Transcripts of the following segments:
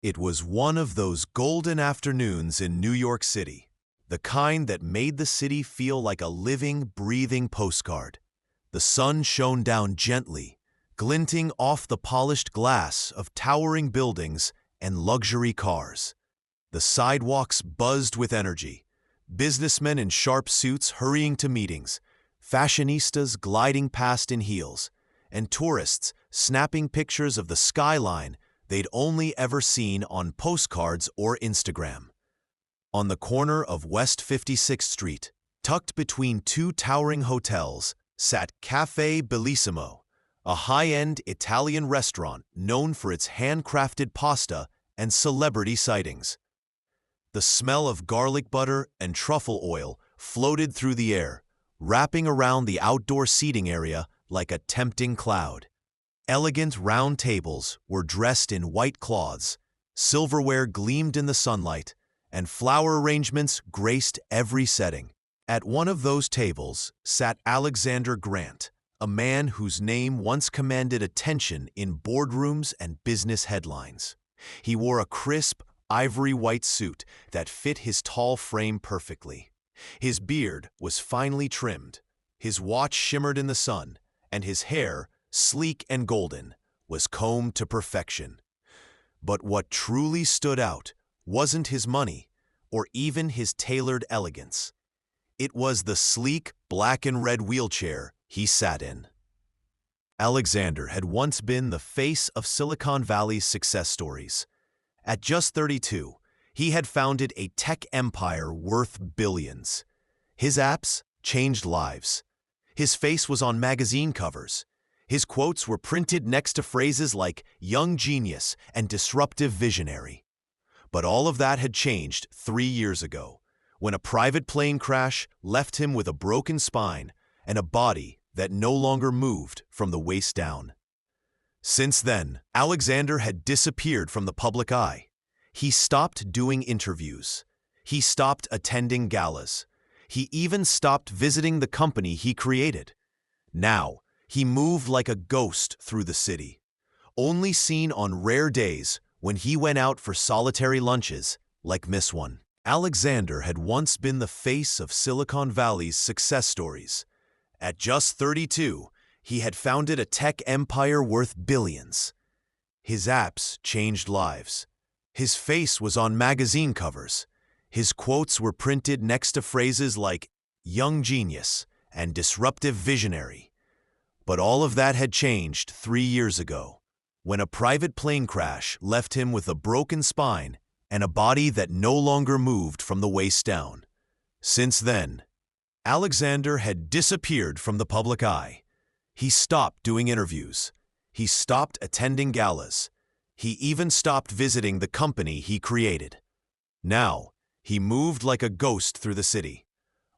It was one of those golden afternoons in New York City, the kind that made the city feel like a living, breathing postcard. The sun shone down gently, glinting off the polished glass of towering buildings and luxury cars. The sidewalks buzzed with energy, businessmen in sharp suits hurrying to meetings, fashionistas gliding past in heels, and tourists snapping pictures of the skyline they'd only ever seen on postcards or Instagram. On the corner of West 56th Street, tucked between two towering hotels, sat Cafe Bellissimo, a high-end Italian restaurant known for its handcrafted pasta and celebrity sightings. The smell of garlic butter and truffle oil floated through the air, wrapping around the outdoor seating area like a tempting cloud. Elegant round tables were dressed in white cloths, silverware gleamed in the sunlight, and flower arrangements graced every setting. At one of those tables sat Alexander Grant, a man whose name once commanded attention in boardrooms and business headlines. He wore a crisp, ivory-white suit that fit his tall frame perfectly. His beard was finely trimmed, his watch shimmered in the sun, and his hair, sleek and golden, was combed to perfection. But what truly stood out wasn't his money, or even his tailored elegance. It was the sleek black and red wheelchair he sat in. Alexander had once been the face of Silicon Valley's success stories. At just 32, he had founded a tech empire worth billions. His apps changed lives. His face was on magazine covers. His quotes were printed next to phrases like young genius and disruptive visionary. But all of that had changed 3 years ago, when a private plane crash left him with a broken spine and a body that no longer moved from the waist down. Since then, Alexander had disappeared from the public eye. He stopped doing interviews. He stopped attending galas. He even stopped visiting the company he created. Now, he moved like a ghost through the city, only seen on rare days when he went out for solitary lunches, like this one. Alexander had once been the face of Silicon Valley's success stories. At just 32, he had founded a tech empire worth billions. His apps changed lives. His face was on magazine covers. His quotes were printed next to phrases like young genius and disruptive visionary. But all of that had changed 3 years ago, when a private plane crash left him with a broken spine and a body that no longer moved from the waist down. Since then, Alexander had disappeared from the public eye. He stopped doing interviews. He stopped attending galas. He even stopped visiting the company he created. Now, he moved like a ghost through the city,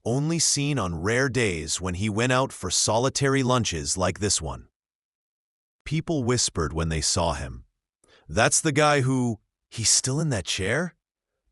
only seen on rare days when he went out for solitary lunches like this one. People whispered when they saw him, "That's the guy who... he's still in that chair?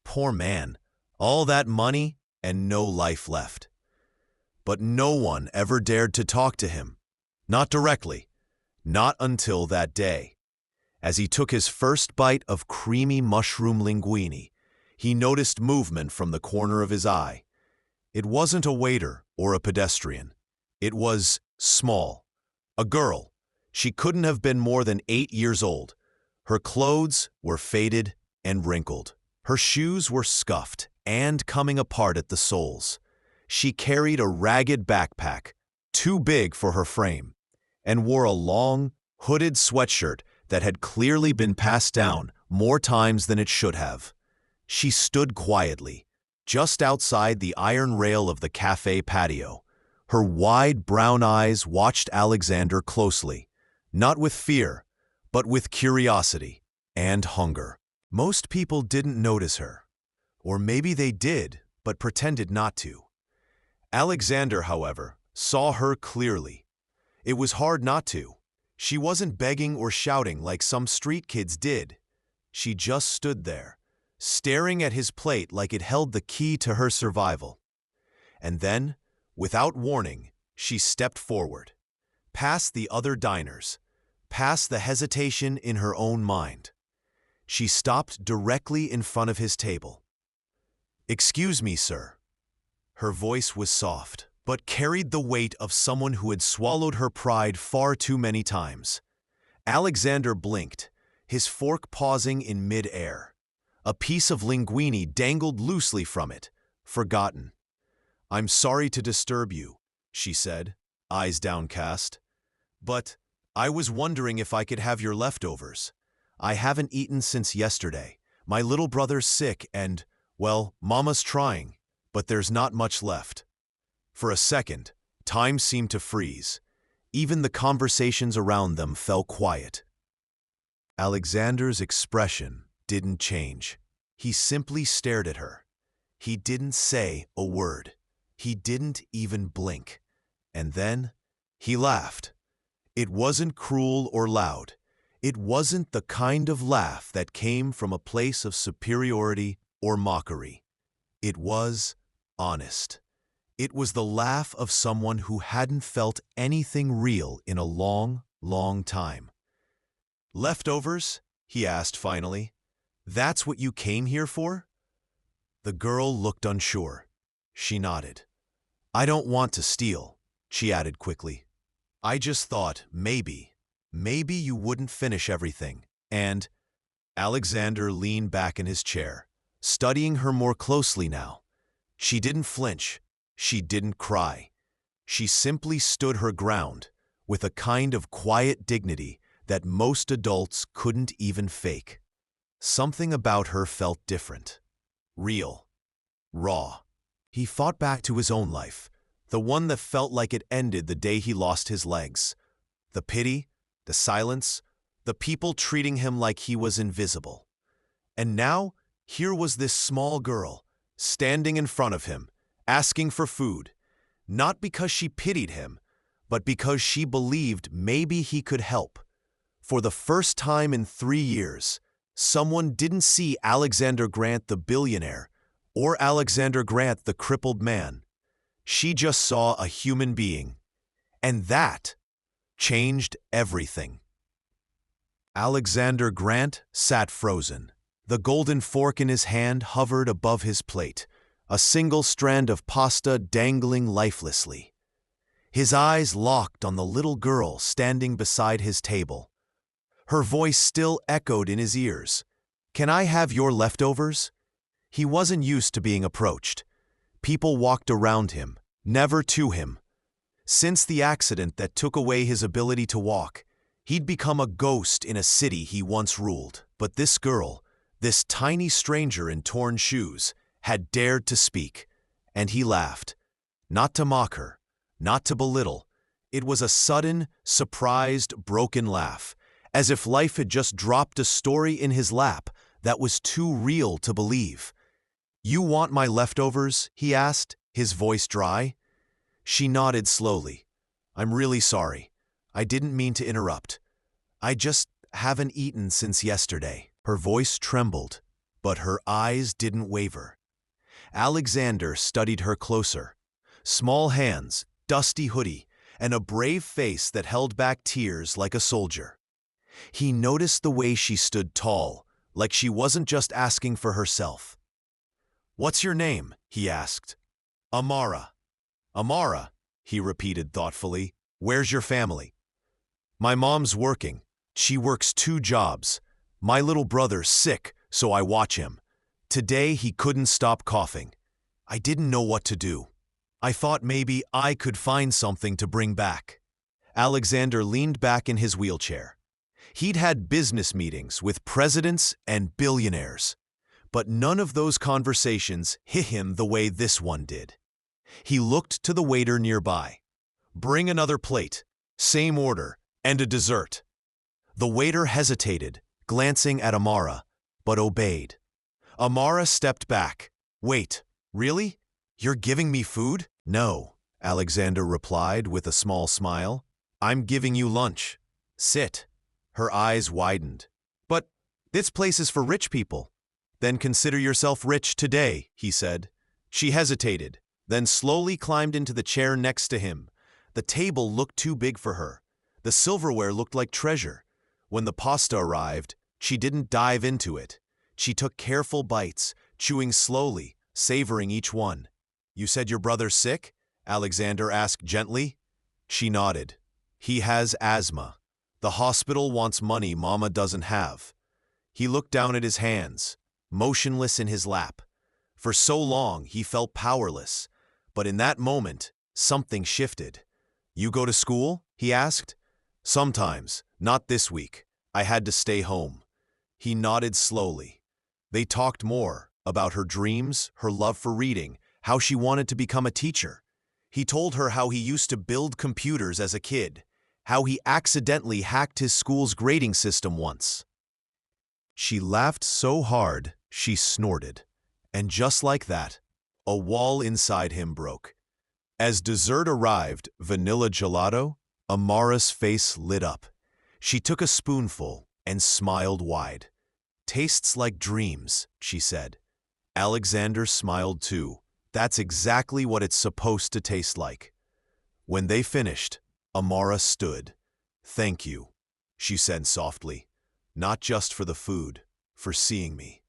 Poor man, all that money and no life left." But no one ever dared to talk to him. Not directly. Not until that day. As he took his first bite of creamy mushroom linguine, he noticed movement from the corner of his eye. It wasn't a waiter or a pedestrian. It was small. A girl. She couldn't have been more than 8 years old. Her clothes were faded and wrinkled. Her shoes were scuffed and coming apart at the soles. She carried a ragged backpack, too big for her frame, and wore a long, hooded sweatshirt that had clearly been passed down more times than it should have. She stood quietly, just outside the iron rail of the cafe patio. Her wide brown eyes watched Alexander closely, not with fear, but with curiosity and hunger. Most people didn't notice her. Or maybe they did, but pretended not to. Alexander, however, saw her clearly. It was hard not to. She wasn't begging or shouting like some street kids did. She just stood there, staring at his plate like it held the key to her survival. And then, without warning, she stepped forward, past the other diners, past the hesitation in her own mind. She stopped directly in front of his table. "Excuse me, sir." Her voice was soft, but carried the weight of someone who had swallowed her pride far too many times. Alexander blinked, his fork pausing in mid-air. A piece of linguine dangled loosely from it, forgotten. "I'm sorry to disturb you," she said, eyes downcast. "But I was wondering if I could have your leftovers. I haven't eaten since yesterday. My little brother's sick and, well, Mama's trying, but there's not much left." For a second, time seemed to freeze. Even the conversations around them fell quiet. Alexander's expression didn't change. He simply stared at her. He didn't say a word. He didn't even blink. And then he laughed. It wasn't cruel or loud. It wasn't the kind of laugh that came from a place of superiority or mockery. It was honest. It was the laugh of someone who hadn't felt anything real in a long, long time. "Leftovers?" he asked finally. "That's what you came here for?" The girl looked unsure. She nodded. "I don't want to steal," she added quickly. "I just thought maybe you wouldn't finish everything." And Alexander leaned back in his chair, studying her more closely now. She didn't flinch. She didn't cry. She simply stood her ground with a kind of quiet dignity that most adults couldn't even fake. Something about her felt different, real, raw. He thought back to his own life, the one that felt like it ended the day he lost his legs. The pity, the silence, the people treating him like he was invisible. And now, here was this small girl, standing in front of him, asking for food, not because she pitied him, but because she believed maybe he could help. For the first time in 3 years, someone didn't see Alexander Grant the billionaire or Alexander Grant the crippled man. She just saw a human being. And that changed everything. Alexander Grant sat frozen. The golden fork in his hand hovered above his plate, a single strand of pasta dangling lifelessly. His eyes locked on the little girl standing beside his table. Her voice still echoed in his ears. "Can I have your leftovers?" He wasn't used to being approached. People walked around him, never to him. Since the accident that took away his ability to walk, he'd become a ghost in a city he once ruled. But this girl, this tiny stranger in torn shoes, had dared to speak, and he laughed. Not to mock her, not to belittle. It was a sudden, surprised, broken laugh, as if life had just dropped a story in his lap that was too real to believe. "You want my leftovers?" he asked, his voice dry. She nodded slowly. "I'm really sorry. I didn't mean to interrupt. I just haven't eaten since yesterday." Her voice trembled, but her eyes didn't waver. Alexander studied her closer. Small hands, dusty hoodie, and a brave face that held back tears like a soldier. He noticed the way she stood tall, like she wasn't just asking for herself. "What's your name?" he asked. "Amara." "Amara," he repeated thoughtfully. "Where's your family?" "My mom's working. She works 2 jobs. My little brother's sick, so I watch him. Today he couldn't stop coughing. I didn't know what to do. I thought maybe I could find something to bring back." Alexander leaned back in his wheelchair. He'd had business meetings with presidents and billionaires, but none of those conversations hit him the way this one did. He looked to the waiter nearby. "Bring another plate, same order, and a dessert." The waiter hesitated, glancing at Amara, but obeyed. Amara stepped back. "Wait, really? You're giving me food?" "No," Alexander replied with a small smile. "I'm giving you lunch. Sit." Her eyes widened. "But this place is for rich people." "Then consider yourself rich today," he said. She hesitated, then slowly climbed into the chair next to him. The table looked too big for her. The silverware looked like treasure. When the pasta arrived, She didn't dive into it. She took careful bites, chewing slowly, savoring each one. "You said your brother's sick?" Alexander asked gently. She nodded. "He has asthma. The hospital wants money Mama doesn't have." He looked down at his hands, motionless in his lap. For so long, he felt powerless. But in that moment, something shifted. "You go to school?" he asked. "Sometimes, not this week. I had to stay home." He nodded slowly. They talked more about her dreams, her love for reading, how she wanted to become a teacher. He told her how he used to build computers as a kid, how he accidentally hacked his school's grading system once. She laughed so hard, she snorted. And just like that, a wall inside him broke. As dessert arrived, vanilla gelato, Amara's face lit up. She took a spoonful and smiled wide. "Tastes like dreams," she said. Alexander smiled too. That's exactly what it's supposed to taste like. When they finished, Amara stood. "Thank you," she said softly. "Not just for the food, for seeing me."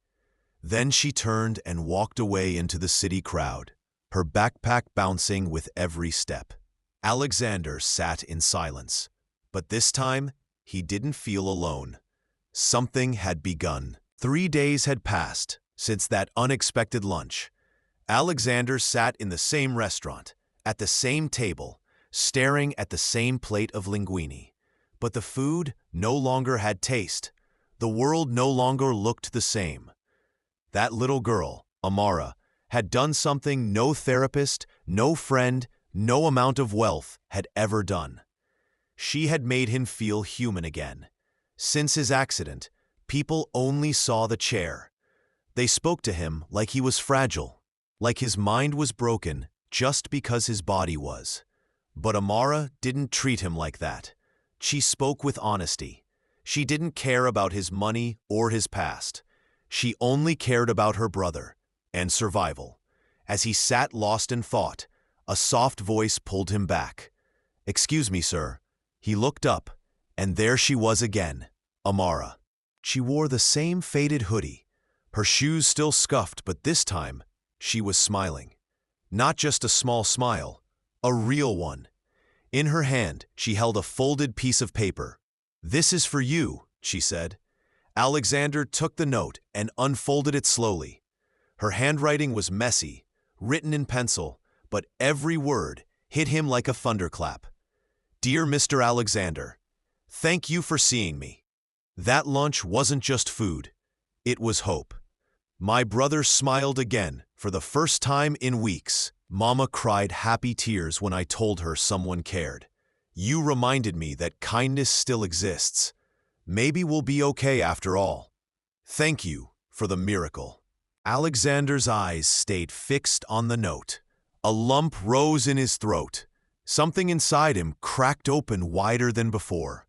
Then she turned and walked away into the city crowd, her backpack bouncing with every step. Alexander sat in silence, but this time he didn't feel alone. Something had begun. 3 days had passed since that unexpected lunch. Alexander sat in the same restaurant, at the same table, staring at the same plate of linguine. But the food no longer had taste. The world no longer looked the same. That little girl, Amara, had done something no therapist, no friend, no amount of wealth had ever done. She had made him feel human again. Since his accident, people only saw the chair. They spoke to him like he was fragile, like his mind was broken just because his body was. But Amara didn't treat him like that. She spoke with honesty. She didn't care about his money or his past. She only cared about her brother and survival. As he sat lost in thought, a soft voice pulled him back. "Excuse me, sir." He looked up, and there she was again, Amara. She wore the same faded hoodie, her shoes still scuffed, but this time she was smiling. Not just a small smile, a real one. In her hand, she held a folded piece of paper. "This is for you," she said. Alexander took the note and unfolded it slowly. Her handwriting was messy, written in pencil, but every word hit him like a thunderclap. "Dear Mr. Alexander, thank you for seeing me. That lunch wasn't just food, it was hope." My brother smiled again for the first time in weeks. Mama cried happy tears when I told her someone cared. "You reminded me that kindness still exists. Maybe we'll be okay after all. Thank you for the miracle." Alexander's eyes stayed fixed on the note. A lump rose in his throat. Something inside him cracked open wider than before.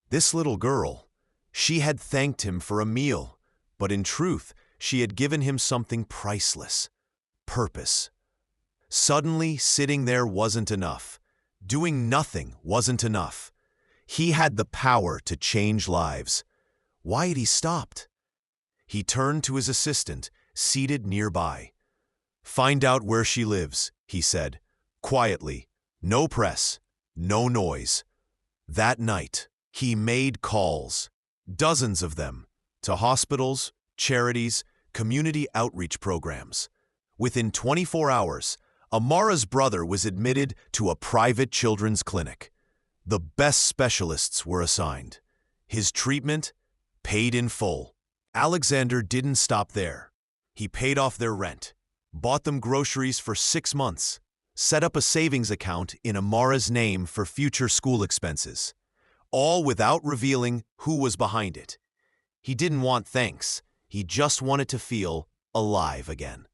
This little girl, she had thanked him for a meal, but in truth, she had given him something priceless: purpose. Suddenly, sitting there wasn't enough. Doing nothing wasn't enough. He had the power to change lives. Why had he stopped? He turned to his assistant, seated nearby. "Find out where she lives," he said, quietly. No press, no noise. That night, he made calls, dozens of them, to hospitals, charities, community outreach programs. Within 24 hours, Amara's brother was admitted to a private children's clinic. The best specialists were assigned. His treatment paid in full. Alexander didn't stop there. He paid off their rent, bought them groceries for 6 months, set up a savings account in Amara's name for future school expenses, all without revealing who was behind it. He didn't want thanks. He just wanted to feel alive again.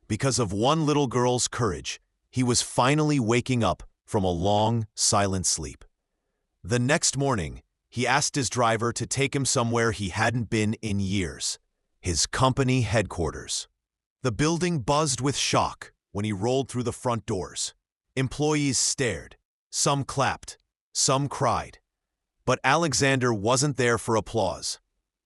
Because of one little girl's courage, he was finally waking up from a long, silent sleep. The next morning, he asked his driver to take him somewhere he hadn't been in years: his company headquarters. The building buzzed with shock when he rolled through the front doors. Employees stared, some clapped, some cried. But Alexander wasn't there for applause.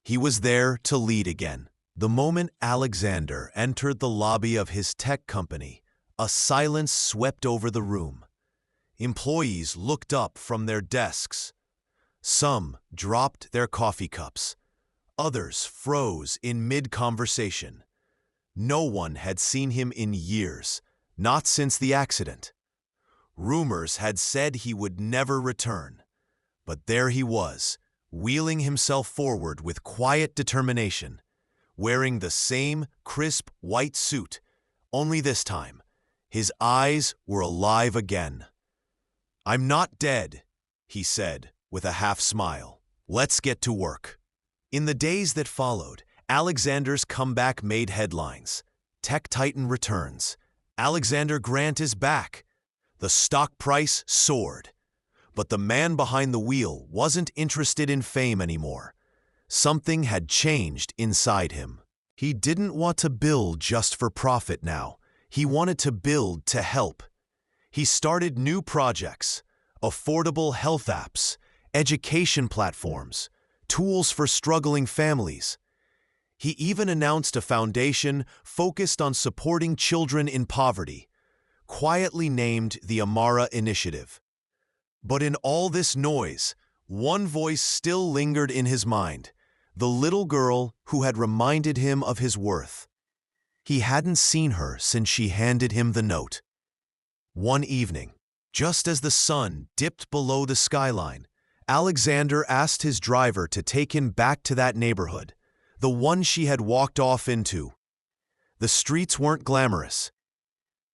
He was there to lead again. The moment Alexander entered the lobby of his tech company, a silence swept over the room. Employees looked up from their desks. Some dropped their coffee cups. Others froze in mid-conversation. No one had seen him in years, not since the accident. Rumors had said he would never return. But there he was, wheeling himself forward with quiet determination, wearing the same crisp white suit, only this time, his eyes were alive again. "I'm not dead," he said with a half-smile. "Let's get to work." In the days that followed, Alexander's comeback made headlines. Tech Titan returns. Alexander Grant is back. The stock price soared. But the man behind the wheel wasn't interested in fame anymore. Something had changed inside him. He didn't want to build just for profit now. He wanted to build to help. He started new projects, affordable health apps, education platforms, tools for struggling families. He even announced a foundation focused on supporting children in poverty, quietly named the Amara Initiative. But in all this noise, one voice still lingered in his mind, the little girl who had reminded him of his worth. He hadn't seen her since she handed him the note. One evening, just as the sun dipped below the skyline, Alexander asked his driver to take him back to that neighborhood, the one she had walked off into. The streets weren't glamorous.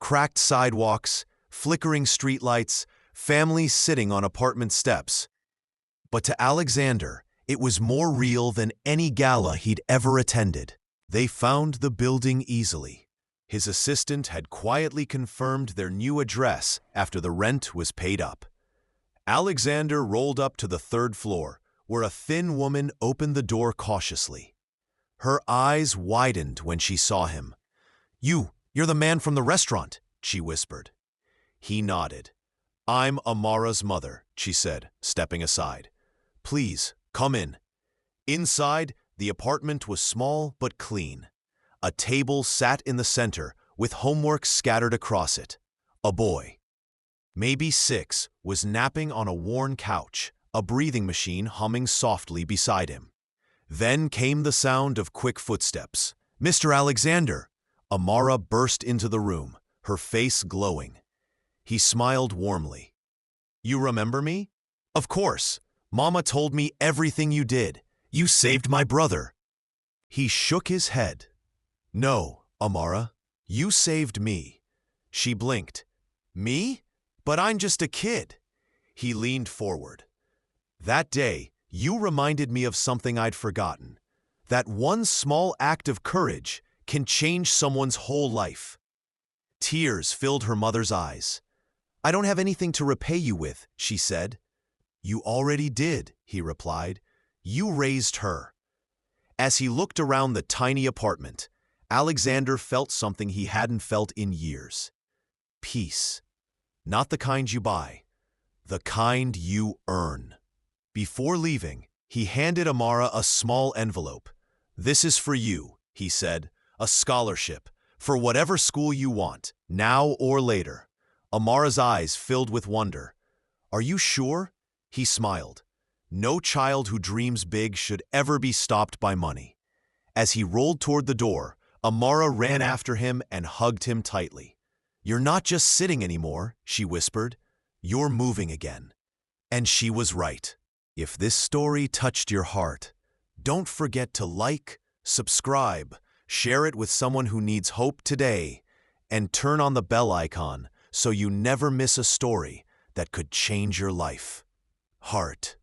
Cracked sidewalks, flickering streetlights, families sitting on apartment steps. But to Alexander, it was more real than any gala he'd ever attended. They found the building easily. His assistant had quietly confirmed their new address after the rent was paid up. Alexander rolled up to the third floor, where a thin woman opened the door cautiously. Her eyes widened when she saw him. You're the man from the restaurant," she whispered. He nodded. "I'm Amara's mother," she said, stepping aside. "Please, come in." Inside, the apartment was small but clean. A table sat in the center, with homework scattered across it. A boy, maybe 6, was napping on a worn couch, a breathing machine humming softly beside him. Then came the sound of quick footsteps. "Mr. Alexander!" Amara burst into the room, her face glowing. He smiled warmly. "You remember me?" "Of course. Mama told me everything you did. You saved my brother." He shook his head. "No, Amara, you saved me." She blinked. "Me? But I'm just a kid." He leaned forward. "That day, you reminded me of something I'd forgotten. That one small act of courage can change someone's whole life." Tears filled her mother's eyes. "I don't have anything to repay you with," she said. "You already did," he replied. "You raised her." As he looked around the tiny apartment, Alexander felt something he hadn't felt in years. Peace. Not the kind you buy, the kind you earn. Before leaving, he handed Amara a small envelope. "This is for you," he said, "a scholarship, for whatever school you want, now or later." Amara's eyes filled with wonder. "Are you sure?" He smiled. No child who dreams big should ever be stopped by money. As he rolled toward the door, Amara ran after him and hugged him tightly. "You're not just sitting anymore," she whispered. "You're moving again." And she was right. If this story touched your heart, don't forget to like, subscribe, share it with someone who needs hope today, and turn on the bell icon so you never miss a story that could change your life. Heart.